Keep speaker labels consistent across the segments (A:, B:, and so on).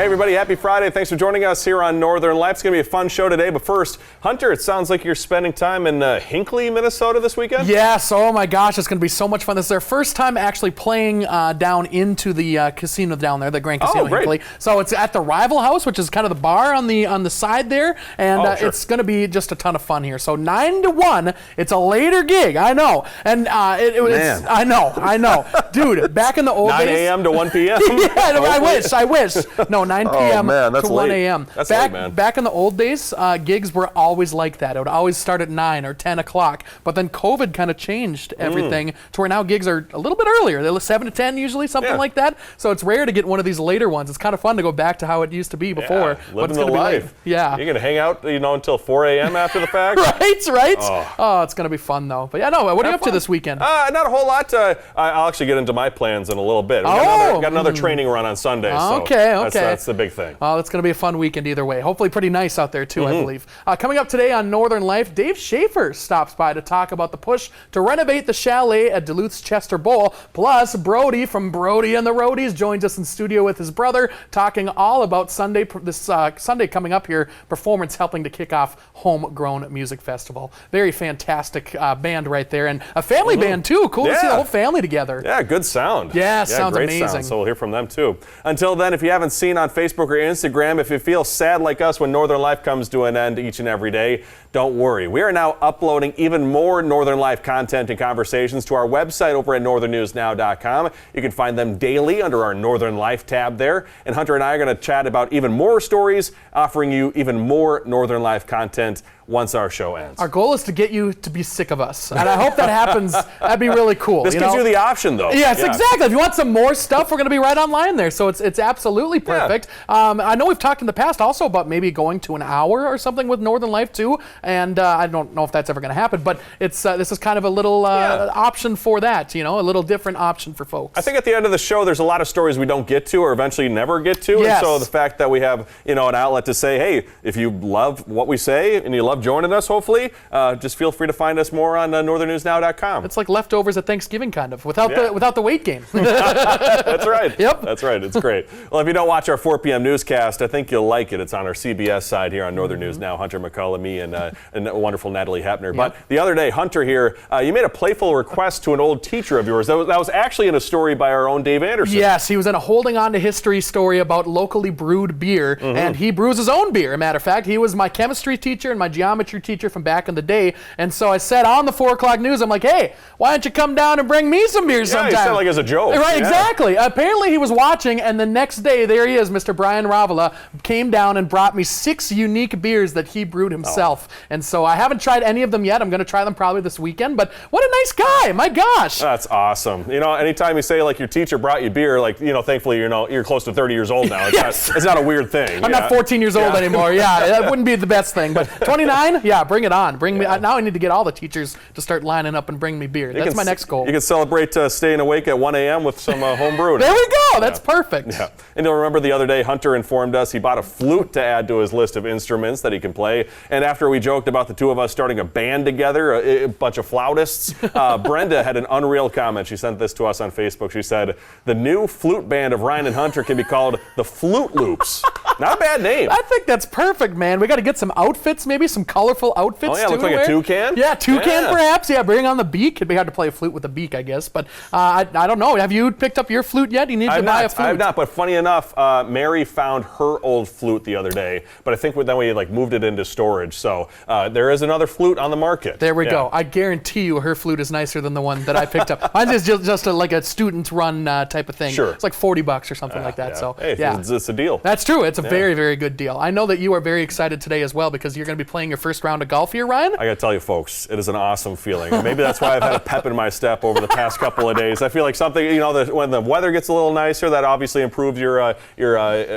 A: Hey everybody, happy Friday. Thanks for joining us here on Northern Life. It's going to be a fun show today, but first, Hunter, it sounds like you're spending time in Hinckley, Minnesota this weekend?
B: Yes, oh my gosh, it's going to be so much fun. This is their first time actually playing down into the casino down there, the Grand Casino Hinckley. So it's at the Rival House, which is kind of the bar on the side there, and it's going to be just a ton of fun here. So 9 to 1, it's a later gig, I know. And it's, I know. Dude, back in the old days.
A: 9 a.m. to 1 p.m.?
B: Yeah, I wish. No, 9 p.m.
A: to
B: 1 a.m.
A: That's late, man.
B: Back in the old days, gigs were always like that. It would always start at 9 or 10 o'clock. But then COVID kind of changed everything to where now gigs are a little bit earlier. They're 7 to 10 usually, something like that. So it's rare to get one of these later ones. It's kind of fun to go back to how it used to be before.
A: Living the life.
B: Yeah.
A: You're going to hang out, until 4 a.m. after the fact?
B: Right. Oh, it's going to be fun, though. But yeah, no, what are you up to this weekend?
A: Not a whole lot. I'll actually get into my plans in a little bit. We got another training run on Sunday.
B: Okay.
A: That's the big thing.
B: It's going to be a fun weekend either way. Hopefully pretty nice out there too, I believe. Coming up today on Northern Life, Dave Schaefer stops by to talk about the push to renovate the chalet at Duluth's Chester Bowl. Plus, Brody from Brody and the Roadies joins us in studio with his brother, talking all about this Sunday coming up here, performance helping to kick off Homegrown Music Festival. Very fantastic band right there, and a family band too. Cool to see the whole family together.
A: Yeah, good sound.
B: Yeah, sounds
A: great
B: amazing.
A: Sound, so we'll hear from them too. Until then, if you haven't seen on Facebook or Instagram, if you feel sad like us when Northern Life comes to an end each and every day, don't worry. We are now uploading even more Northern Life content and conversations to our website over at northernnewsnow.com. You can find them daily under our Northern Life tab there. And Hunter and I are going to chat about even more stories, offering you even more Northern Life content once our show ends.
B: Our goal is to get you to be sick of us, and I hope that happens. That'd be really cool.
A: This gives you the option, though.
B: Yes, exactly. If you want some more stuff, we're going to be right online there, so it's absolutely perfect. I know we've talked in the past also about maybe going to an hour or something with Northern Life too, and I don't know if that's ever going to happen, but it's this is kind of a little option for that, a little different option for folks.
A: I think at the end of the show, there's a lot of stories we don't get to or eventually never get to, and so the fact that we have an outlet to say, hey, if you love what we say and you love joining us, hopefully, just feel free to find us more on northernnewsnow.com.
B: It's like leftovers at Thanksgiving, kind of, without the weight gain.
A: That's right.
B: Yep.
A: That's right. It's great. Well, if you don't watch our 4 p.m. newscast, I think you'll like it. It's on our CBS side here on Northern News Now. Hunter McCullough, me, and wonderful Natalie Hepner. Yep. But the other day, Hunter here, you made a playful request to an old teacher of yours. That was actually in a story by our own Dave Anderson.
B: Yes, he was in a Holding On to History story about locally brewed beer, and he brews his own beer. As a matter of fact, he was my chemistry teacher and my geometry teacher from back in the day, and so I said on the 4 o'clock news, I'm like, hey, why don't you come down and bring me some beer sometime?
A: Yeah, he said like as a joke.
B: Right, exactly. Apparently he was watching, and the next day, there he is, Mr. Brian Ravala, came down and brought me 6 unique beers that he brewed himself. And so I haven't tried any of them yet. I'm going to try them probably this weekend, but what a nice guy, my gosh.
A: That's awesome. Anytime you say like your teacher brought you beer, like, thankfully you're close to 30 years old now. It's not a weird thing.
B: I'm not 14 years old anymore. Yeah, that wouldn't be the best thing, but 29, yeah, bring it on. Bring me. Now I need to get all the teachers to start lining up and bring me beer. That's my next goal.
A: You can celebrate staying awake at 1 a.m. with some home brew.
B: There we go. That's perfect.
A: Yeah. And you'll remember the other day, Hunter informed us he bought a flute to add to his list of instruments that he can play. And after we joked about the two of us starting a band together, a bunch of flautists, Brenda had an unreal comment. She sent this to us on Facebook. She said, the new flute band of Ryan and Hunter can be called the Flute Loops. Not a bad name.
B: I think that's perfect, man. We got to get some outfits, maybe some colorful outfits.
A: Oh, yeah, looks like a toucan?
B: Yeah, toucan perhaps. Yeah, bring on the beak. It'd be hard to play a flute with a beak, I guess. But I don't know. Have you picked up your flute yet? You need to buy a flute.
A: I have not, but funny enough, Mary found her old flute the other day, but I think then we moved it into storage. So there is another flute on the market.
B: There we go. I guarantee you her flute is nicer than the one that I picked up. Mine is just like a student-run type of thing.
A: Sure.
B: It's like $40 or something like that.
A: Yeah.
B: So
A: hey, it's a deal.
B: That's true. It's a very, very good deal. I know that you are very excited today as well because you're going to be playing your first round of golf here, Ryan.
A: I got to tell you, folks, it is an awesome feeling. And maybe that's why I've had a pep in my step over the past couple of days. I feel like something, when the weather gets a little nicer, that obviously improves your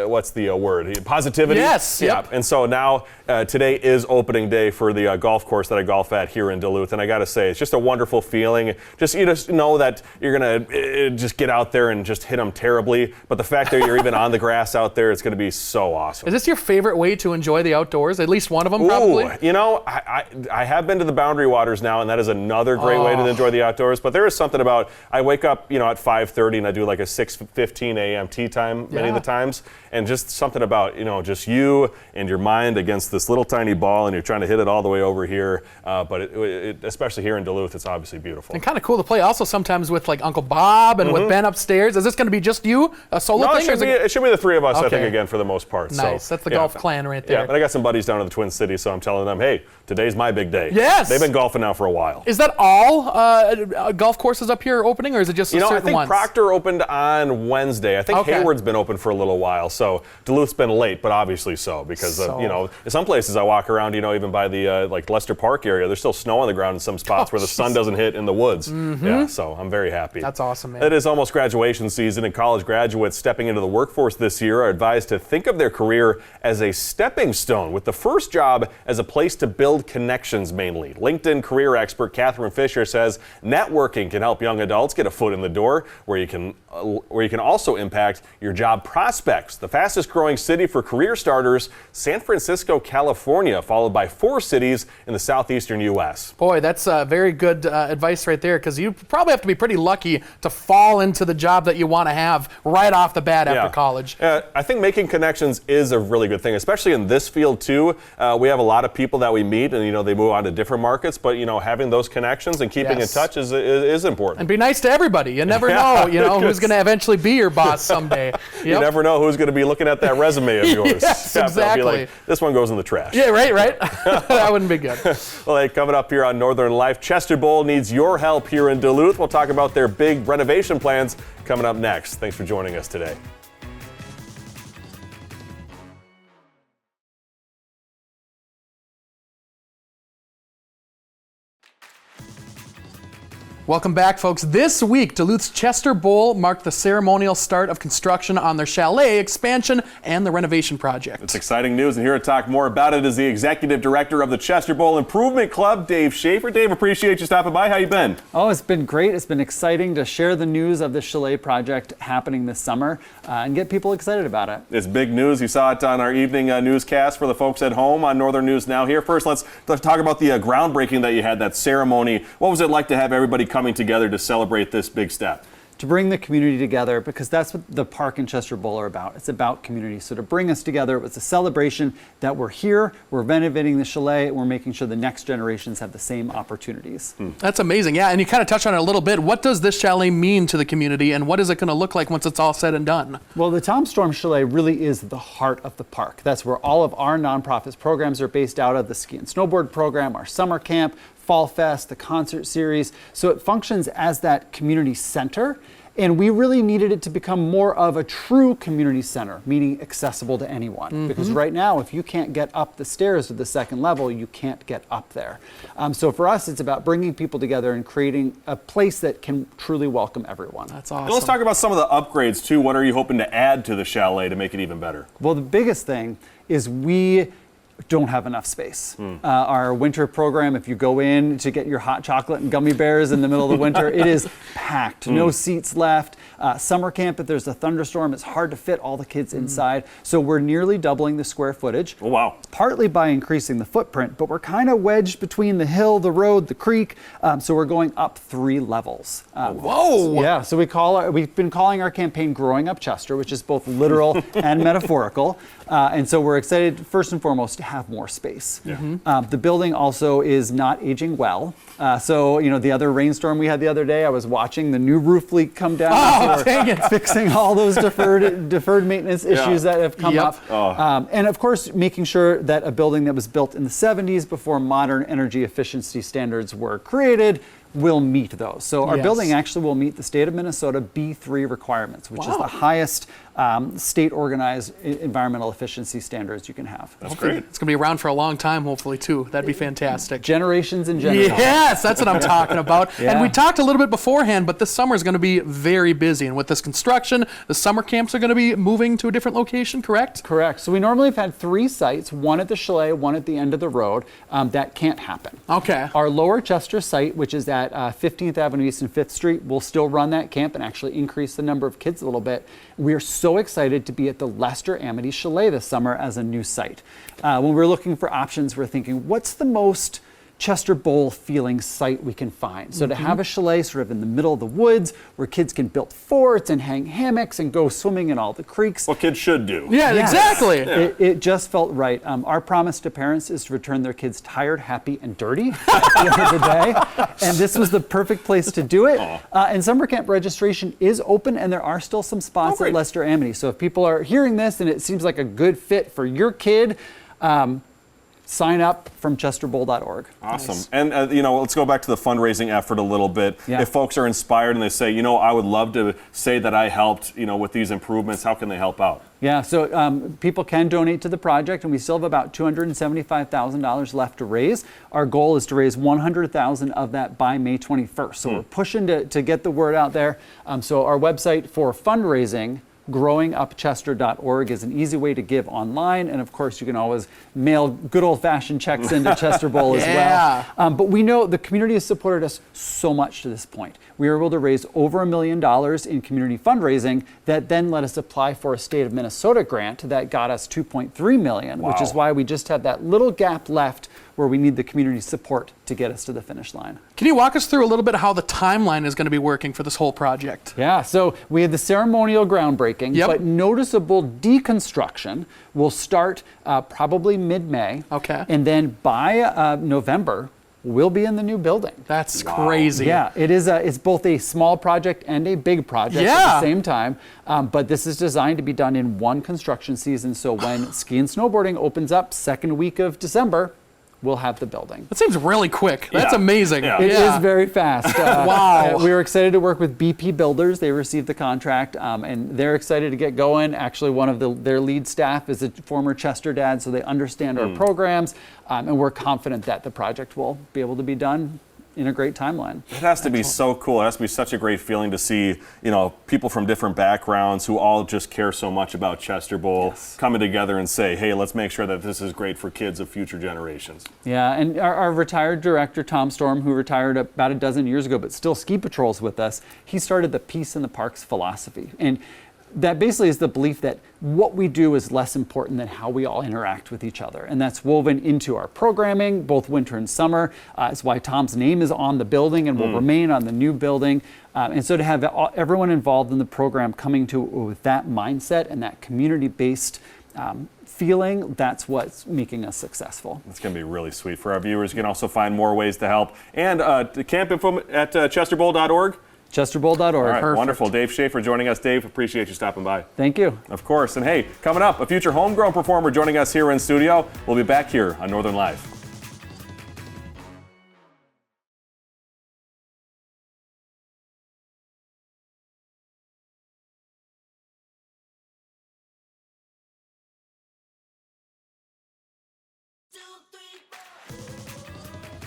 A: what's the word? Positivity.
B: Yes.
A: Yeah.
B: Yep.
A: And so now today is opening day for the golf course that I golf at here in Duluth, and I got to say, it's just a wonderful feeling. Just know that you're gonna just get out there and just hit them terribly, but the fact that you're even on the grass out there, it's gonna be so awesome.
B: Is this your favorite way to enjoy the outdoors? At least one of them, probably.
A: I have been to the Boundary Waters now, and that is another great way to enjoy the outdoors. But there is something about I wake up, at 5:30, and I do like a 6:15 a.m. tee time many of the times. times, and just something about, just you and your mind against this little tiny ball, and you're trying to hit it all the way over here. But especially here in Duluth, it's obviously beautiful.
B: And kind of cool to play also sometimes with like Uncle Bob and with Ben upstairs. Is this going to be just you, a solo
A: No,
B: thing?
A: it should be the three of us, I
B: Okay.
A: think, again, for the most part.
B: Nice.
A: So,
B: That's the golf clan right there.
A: Yeah, but I got some buddies down in the Twin Cities, so I'm telling them, hey, today's my big day.
B: Yes.
A: They've been golfing now for a while.
B: Is that all golf courses up here opening, or is it just certain
A: I think
B: ones?
A: Proctor opened on Wednesday. I think
B: Okay.
A: Hayward's been open for a little while, so Duluth's been late, but obviously so, because in some places I walk around, even by the like Lester Park area, there's still snow on the ground in some spots where the sun doesn't hit in the woods. Yeah, so I'm very happy.
B: That's awesome, man.
A: It is almost graduation season, and college graduates stepping into the workforce this year are advised to think of their career as a stepping stone, with the first job as a place to build connections mainly. LinkedIn career expert Catherine Fisher says networking can help young adults get a foot in the door, where you can also impact your job prospects. The fastest growing city for career starters, San Francisco, California, followed by 4 cities in the southeastern U.S.
B: Boy, that's very good advice right there, because you probably have to be pretty lucky to fall into the job that you want to have right off the bat after college.
A: I think making connections is a really good thing, especially in this field too. We have a lot of people that we meet, and they move on to different markets, but having those connections and keeping in touch is important.
B: And be nice to everybody. You never know, who's going to eventually be your boss someday. Yep.
A: You never know who's going to be looking at that resume of yours.
B: Yes,
A: They'll
B: exactly.
A: be like, this one goes in the trash.
B: Yeah, right. That wouldn't be good.
A: Well, hey, coming up here on Northern Life, Chester Bowl needs your help here in Duluth. We'll talk about their big renovation plans coming up next. Thanks for joining us today.
B: Welcome back, folks. This week, Duluth's Chester Bowl marked the ceremonial start of construction on their chalet expansion and the renovation project.
A: It's exciting news, and here to talk more about it is the executive director of the Chester Bowl Improvement Club, Dave Schaefer. Dave, appreciate you stopping by. How you been?
C: Oh, it's been great. It's been exciting to share the news of the chalet project happening this summer and get people excited about it.
A: It's big news. You saw it on our evening newscast for the folks at home on Northern News Now. Here, first, let's talk about the groundbreaking that you had, that ceremony. What was it like to have everybody coming together to celebrate this big step?
C: To bring the community together, because that's what the park and Chester Bowl are about. It's about community. So to bring us together, it was a celebration that we're here, we're renovating the chalet, and we're making sure the next generations have the same opportunities.
B: That's amazing. Yeah, and you kind of touched on it a little bit. What does this chalet mean to the community, and what is it going to look like once it's all said and done?
C: Well, the Tom Storm Chalet really is the heart of the park. That's where all of our nonprofits programs are based out of: the ski and snowboard program, our summer camp, Fall Fest, the concert series. So it functions as that community center, and we really needed it to become more of a true community center, meaning accessible to anyone. Because right now, if you can't get up the stairs to the second level, you can't get up there. So for us, it's about bringing people together and creating a place that can truly welcome everyone.
B: That's awesome.
A: Let's talk about some of the upgrades too. What are you hoping to add to the chalet to make it even better?
C: Well, the biggest thing is we don't have enough space. Our winter program, if you go in to get your hot chocolate and gummy bears in the middle of the winter, it is packed. No seats left. Summer camp, if there's a thunderstorm, it's hard to fit all the kids inside. So we're nearly doubling the square footage.
A: Oh, wow.
C: Partly by increasing the footprint, but we're kind of wedged between the hill, the road, the creek. So we're going up 3 levels.
B: Whoa!
C: Yeah, so we've been calling our campaign Growing Up Chester, which is both literal and metaphorical. And so we're excited, first and foremost, to have more space. The building also is not aging well. So, the other rainstorm we had the other day, I was watching the new roof leak come down.
B: Oh, dang it.
C: Fixing all those deferred maintenance issues that have come up. And of course, making sure that a building that was built in the 70s before modern energy efficiency standards were created will meet those. So our building actually will meet the state of Minnesota B3 requirements, which is the highest state organized environmental efficiency standards you can have.
A: That's great.
B: It's going to be around for a long time, hopefully, too. That'd be fantastic.
C: Generations and generations.
B: Yes, that's what I'm talking about.
C: Yeah.
B: And we talked a little bit beforehand, but this summer is going to be very busy. And with this construction, the summer camps are going to be moving to a different location, correct?
C: Correct. So we normally have had 3 sites, one at the chalet, one at the end of the road. That can't happen.
B: Okay.
C: Our Lower Chester site, which is at 15th Avenue East and 5th Street, will still run that camp and actually increase the number of kids a little bit. We are so excited to be at the Lester Amity Chalet this summer as a new site. When we're looking for options, we're thinking, what's the most Chester Bowl feeling site we can find. So to have a chalet sort of in the middle of the woods where kids can build forts and hang hammocks and go swimming in all the creeks.
A: What kids should do.
B: Yeah,
C: Yes.
B: exactly.
C: It just felt right. Our promise to parents is to return their kids tired, happy, and dirty at the end of the day. And this was the perfect place to do it. And summer camp registration is open, and there are still some spots at Lester Amity. So if people are hearing this and it seems like a good fit for your kid, sign up from chesterbowl.org.
A: Awesome. And, let's go back to the fundraising effort a little bit.
C: Yeah.
A: If folks are inspired and they say, I would love to say that I helped, with these improvements, how can they help out?
C: Yeah, so people can donate to the project, and we still have about $275,000 left to raise. Our goal is to raise $100,000 of that by May 21st. So we're pushing to get the word out there. So our website for fundraising, growingupchester.org, is an easy way to give online, and of course you can always mail good old-fashioned checks into Chester Bowl as well. But we know the community has supported us so much to this point. We were able to raise over $1 million in community fundraising that then let us apply for a state of Minnesota grant that got us $2.3 million, which is why we just had that little gap left where we need the community support to get us to the finish line.
B: Can you walk us through a little bit how the timeline is going to be working for this whole project?
C: Yeah, so we had the ceremonial groundbreaking, but noticeable deconstruction will start probably mid-May.
B: Okay.
C: And then by November, we'll be in the new building.
B: That's crazy.
C: Yeah, it's both a small project and a big project at the same time. But this is designed to be done in one construction season. So when ski and snowboarding opens up second week of December, we'll have the building.
B: That seems really quick. That's amazing.
C: It is very fast.
B: Wow.
C: We were excited to work with BP Builders. They received the contract, and they're excited to get going. Actually, one of their lead staff is a former Chester dad, so they understand our programs, and we're confident that the project will be able to be done in a great timeline.
A: It has to be so cool. It has to be such a great feeling to see, people from different backgrounds who all just care so much about Chester Bowl coming together and say, hey, let's make sure that this is great for kids of future generations.
C: Yeah, and our retired director, Tom Storm, who retired about a dozen years ago but still ski patrols with us, he started the Peace in the Parks philosophy. And that basically is the belief that what we do is less important than how we all interact with each other. And that's woven into our programming, both winter and summer. It's why Tom's name is on the building and will remain on the new building. And so to have everyone involved in the program coming to with that mindset and that community-based feeling, that's what's making us successful.
A: It's going to be really sweet for our viewers. You can also find more ways to help. And the camp info at chesterbowl.org.
C: chesterbowl.org.
A: All right,
B: Perfect.
A: wonderful. Dave Schaefer joining us. Dave, appreciate you stopping by.
C: Thank you.
A: Of course. And hey, coming up, a future homegrown performer joining us here in studio. We'll be back here on Northern Live.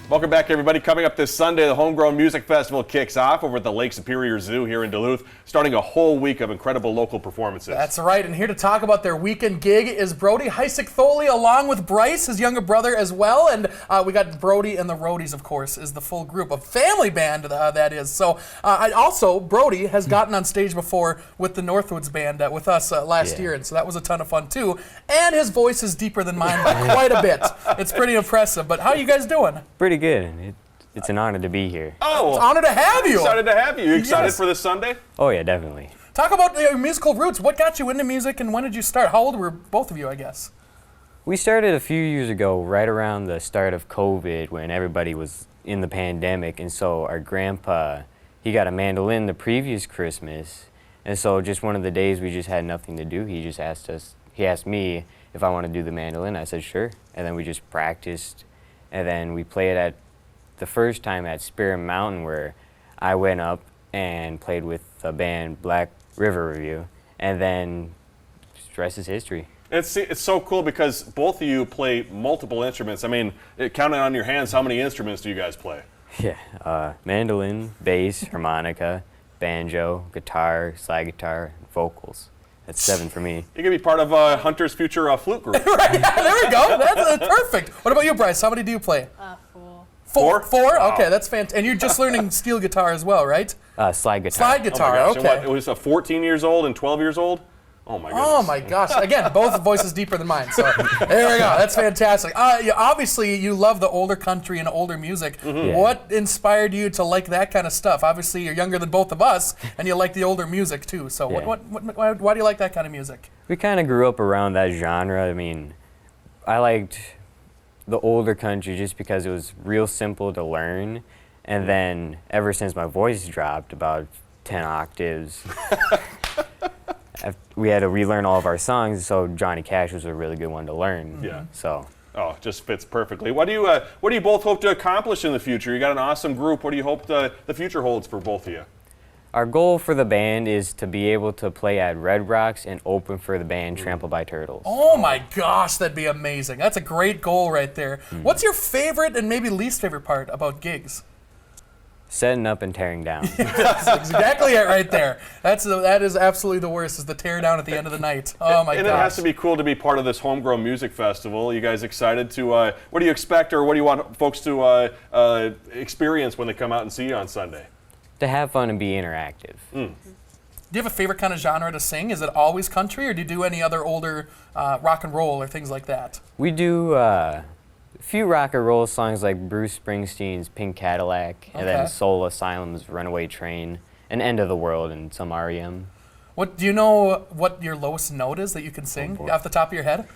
A: Welcome back, everybody. Coming up this Sunday, the Homegrown Music Festival kicks off over at the Lake Superior Zoo here in Duluth, starting a whole week of incredible local performances.
B: That's right, and here to talk about their weekend gig is Brody Heisick-Tholey, along with Bryce, his younger brother, as well. And we got Brody and the Roadies, of course, is the full group, a family band that is. So also, Brody has gotten on stage before with the Northwoods band with us last year, and so that was a ton of fun too. And his voice is deeper than mine by quite a bit. It's pretty impressive. But how are you guys doing?
D: Pretty good. It's an honor to be here.
A: Oh,
B: It's an honor to have you.
A: excited to have you. You excited
B: Yes.
A: for this Sunday?
D: Oh yeah, definitely.
B: Talk about your musical roots. What got you into music, and when did you start? How old were both of you, I guess?
D: We started a few years ago, right around the start of COVID, when everybody was in the pandemic, and so our grandpa, he got a mandolin the previous Christmas, and so just one of the days we just had nothing to do, he asked me if I want to do the mandolin. I said sure, and then we just practiced, and then we played at the first time at Spirit Mountain, where I went up and played with the band Black River Review, and then the rest is history.
A: It's so cool because both of you play multiple instruments. I mean, counting on your hands, how many instruments do you guys play?
D: Yeah, mandolin, bass, harmonica, banjo, guitar, slide guitar, vocals. That's 7 for me.
A: You can be part of Hunter's future flute group.
B: Right, there we go. That's perfect. What about you, Bryce? How many do you play?
A: 4?
B: Four?
A: Wow.
B: Okay, that's fantastic. And you're just learning steel guitar as well, right?
D: Slide guitar.
B: Slide guitar,
A: Oh my gosh.
B: okay.
A: And what, it was 14 years old and 12 years old? Oh my goodness.
B: Oh my gosh! Again, both voices deeper than mine. So there we go. That's fantastic. Obviously, you love the older country and older music.
D: Yeah.
B: What inspired you to like that kind of stuff? Obviously, you're younger than both of us, and you like the older music too. So
D: Yeah.
B: why do you like that kind of music?
D: We kind of grew up around that genre. I mean, I liked the older country just because it was real simple to learn. And then ever since my voice dropped about 10 octaves, we had to relearn all of our songs, so Johnny Cash was a really good one to learn.
A: Yeah.
D: So
A: Oh, it just fits perfectly. What do you both hope to accomplish in the future? You got an awesome group. What do you hope the future holds for both of you?
D: our goal for the band is to be able to play at Red Rocks and open for the band Trampled by Turtles.
B: Oh my gosh, that'd be amazing. That's a great goal right there. What's your favorite and maybe least favorite part about gigs?
D: Setting up and tearing down.
B: That's exactly it right there. That is absolutely the worst, is the tear down at the end of the night. Oh my gosh.
A: And it has to be cool to be part of this homegrown music festival. You guys excited to, what do you expect, or what do you want folks to experience when they come out and see you on Sunday?
D: To have fun and be interactive.
B: Do you have a favorite kind of genre to sing? Is it always country, or do you do any other older rock and roll or things like that?
D: We do a few rock and roll songs like Bruce Springsteen's Pink Cadillac, and
B: Okay.
D: then Soul Asylum's Runaway Train, and End of the World, and some REM.
B: What do you know? What your lowest note is that you can sing
D: boy.
B: off the top of your head?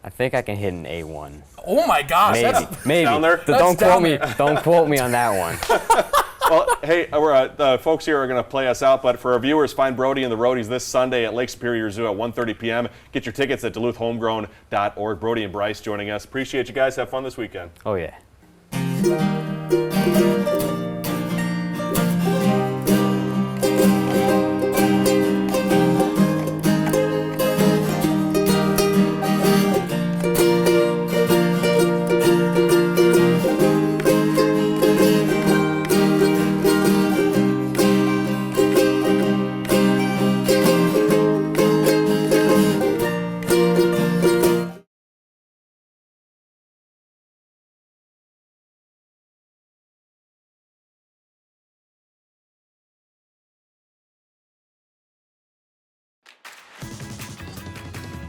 D: I think I can hit an A1.
B: Oh my gosh,
D: Maybe.
B: that's
D: Maybe.
A: Down there?
D: But don't
B: That's
D: quote
B: down
D: me. Don't quote me on that one.
A: Well, hey, the folks here are going to play us out, but for our viewers, find Brody and the Roadies this Sunday at Lake Superior Zoo at 1:30 p.m. Get your tickets at DuluthHomegrown.org. Brody and Bryce joining us. Appreciate you guys. Have fun this weekend.
D: Oh yeah.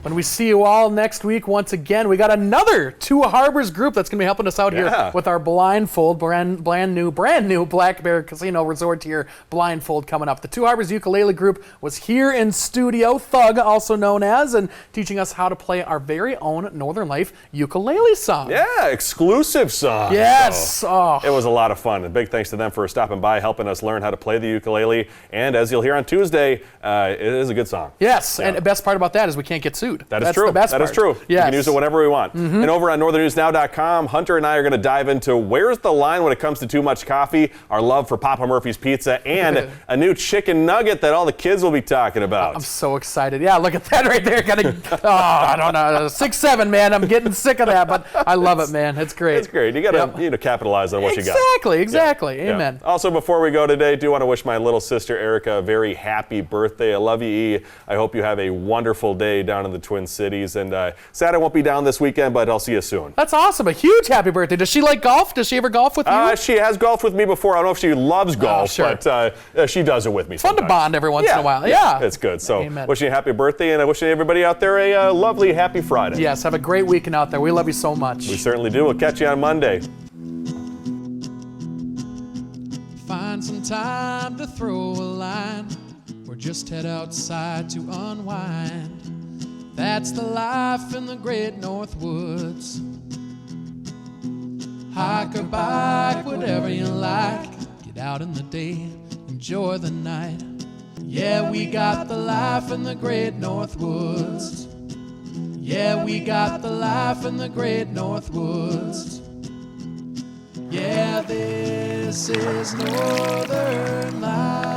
B: When we see you all next week, once again, we got another Two Harbors group that's going to be helping us out
A: Yeah.
B: here with our blindfold, brand new Black Bear Casino Resort here blindfold coming up. The Two Harbors Ukulele Group was here in studio, Thug also known as, and teaching us how to play our very own Northern Life ukulele song.
A: Yeah, exclusive song.
B: Yes.
A: So
B: Oh.
A: it was a lot of fun. And big thanks to them for stopping by, helping us learn how to play the ukulele. And as you'll hear on Tuesday, it is a good song.
B: Yes,
A: Yeah.
B: and the best part about that is we can't get sued.
A: That is
B: That's
A: true.
B: The best
A: That is
B: part.
A: true.
B: Yes.
A: We can use it whenever we want. And over on northernnewsnow.com, Hunter and I are going to dive into where's the line when it comes to too much coffee, our love for Papa Murphy's Pizza, and a new chicken nugget that all the kids will be talking about.
B: I'm so excited. Yeah, look at that right there. I don't know, 6'7", man. I'm getting sick of that, but I love it, man. It's great.
A: It's great. You got to capitalize on what you got.
B: Exactly.
A: Yeah.
B: Amen.
A: Also, before we go today, I do want to wish my little sister Erica a very happy birthday. I love you, E. I hope you have a wonderful day down in the Twin Cities. And sad I won't be down this weekend, but I'll see you soon.
B: That's awesome. A huge happy birthday. Does she like golf? Does she ever golf with you?
A: She has golfed with me before. I don't know if she loves golf,
B: sure.
A: but she does it with me
B: Fun to
A: sometimes.
B: bond every once in a while. Yeah.
A: It's good. So
B: Amen.
A: wishing you a happy birthday, and wishing everybody out there a lovely, happy Friday.
B: Yes, have a great weekend out there. We love you so much.
A: We certainly do. We'll catch you on Monday.
E: Find some time to throw a line, or just head outside to unwind. That's the life in the great North Woods. Hike or bike, whatever you like. Get out in the day, enjoy the night. Yeah, we got the life in the great North Woods. Yeah, we got the life in the great North Woods. Yeah, this is Northern Life.